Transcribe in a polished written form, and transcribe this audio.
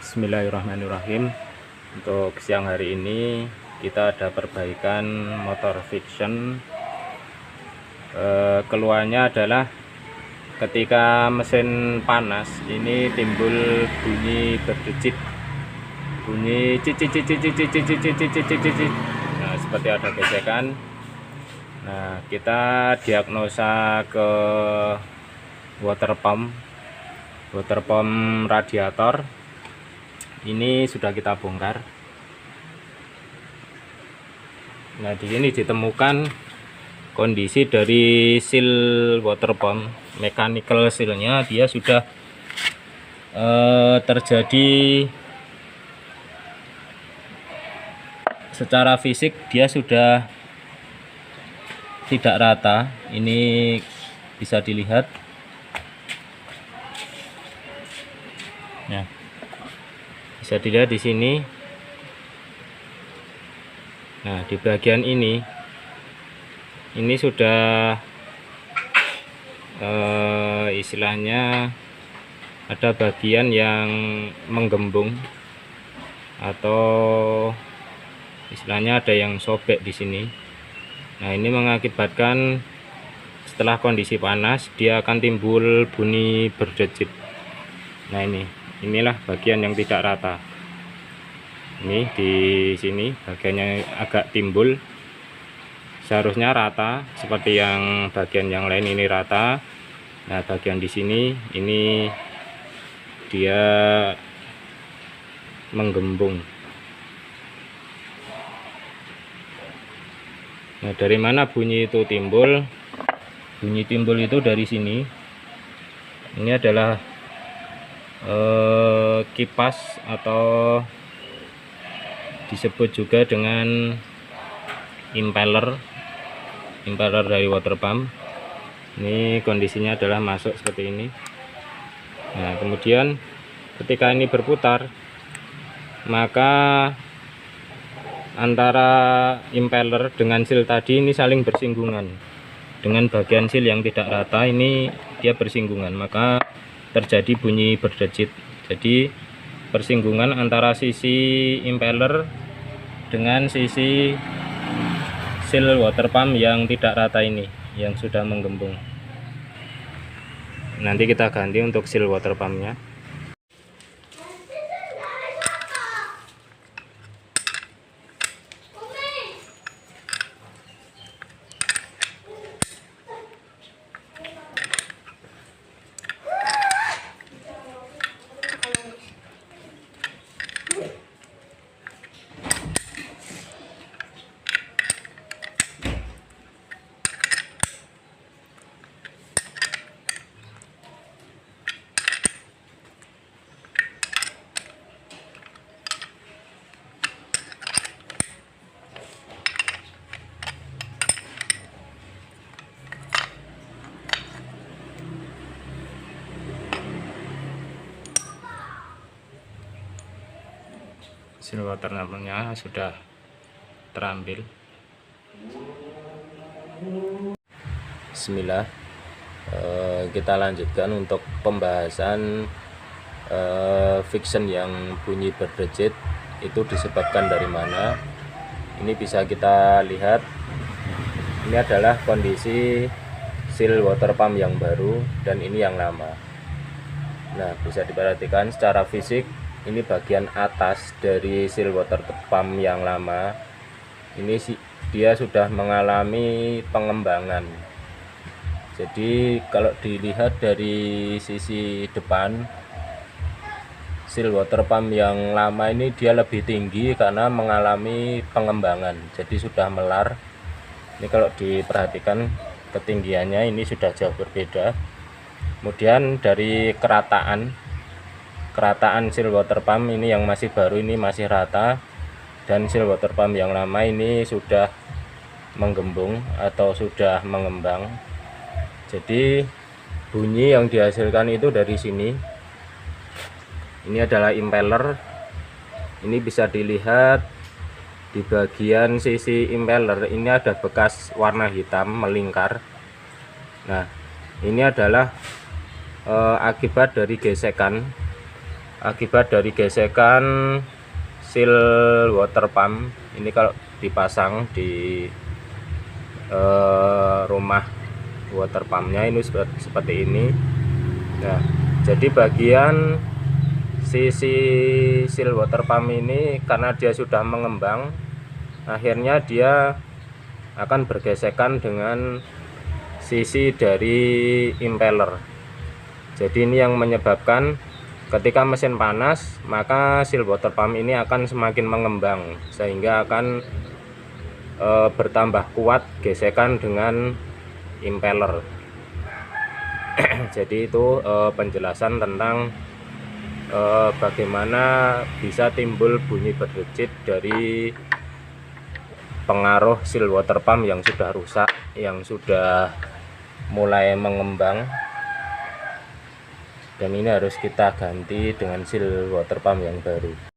Bismillahirrahmanirrahim. Untuk siang hari ini kita ada perbaikan motor Viction. Keluhannya adalah ketika mesin panas ini timbul bunyi berdecit, bunyi cicit. Nah, seperti ada gesekan. Nah, kita diagnosa ke water pump radiator. Ini sudah kita bongkar. Nah, di sini ditemukan kondisi dari seal water pump, mechanical sealnya dia sudah terjadi secara fisik, dia sudah tidak rata. Ini bisa dilihat. Nah, bisa dilihat di sini. Nah, di bagian ini sudah istilahnya ada bagian yang menggembung atau istilahnya ada yang sobek di sini. Nah, ini mengakibatkan setelah kondisi panas dia akan timbul bunyi berdecit. Nah, inilah bagian yang tidak rata. Ini di sini bagiannya agak timbul. Seharusnya rata seperti yang bagian yang lain, ini rata. Nah, bagian di sini ini dia menggembung. Nah, dari mana bunyi itu timbul? Bunyi timbul itu dari sini. Ini adalah kipas atau disebut juga dengan impeller dari water pump. Ini kondisinya adalah masuk seperti ini. Nah, kemudian ketika ini berputar, maka antara impeller dengan seal tadi ini saling bersinggungan. Dengan bagian seal yang tidak rata ini dia bersinggungan, maka terjadi bunyi berdecit. Jadi persinggungan antara sisi impeller dengan sisi seal water pump yang tidak rata ini, yang sudah menggembung. Nanti kita ganti untuk seal water pumpnya. Seal water pump-nya sudah terambil. Bismillah. Kita lanjutkan untuk pembahasan Viction yang bunyi berdecit itu disebabkan dari mana. Ini bisa kita lihat. Ini adalah kondisi seal water pump yang baru dan ini yang lama. Nah, bisa diperhatikan secara fisik. Ini bagian atas dari seal water pump yang lama. Ini dia sudah mengalami pengembangan. Jadi kalau dilihat dari sisi depan, seal water pump yang lama ini dia lebih tinggi karena mengalami pengembangan. Jadi sudah melar. Ini kalau diperhatikan ketinggiannya ini sudah jauh berbeda. Kemudian dari kerataan seal water pump ini yang masih baru ini masih rata, dan seal water pump yang lama ini sudah menggembung atau sudah mengembang. Jadi bunyi yang dihasilkan itu dari sini. Ini adalah impeller. Ini bisa dilihat di bagian sisi impeller ini ada bekas warna hitam melingkar. Nah, ini adalah akibat dari gesekan akibat dari gesekan seal water pump. Ini kalau dipasang di rumah water pumpnya ini seperti ini. Nah, jadi bagian sisi seal water pump ini karena dia sudah mengembang, akhirnya dia akan bergesekan dengan sisi dari impeller. Jadi ini yang menyebabkan ketika mesin panas, maka seal water pump ini akan semakin mengembang sehingga akan bertambah kuat gesekan dengan impeller. Jadi itu penjelasan tentang bagaimana bisa timbul bunyi berdecit dari pengaruh seal water pump yang sudah rusak, yang sudah mulai mengembang, dan ini harus kita ganti dengan seal water pump yang baru.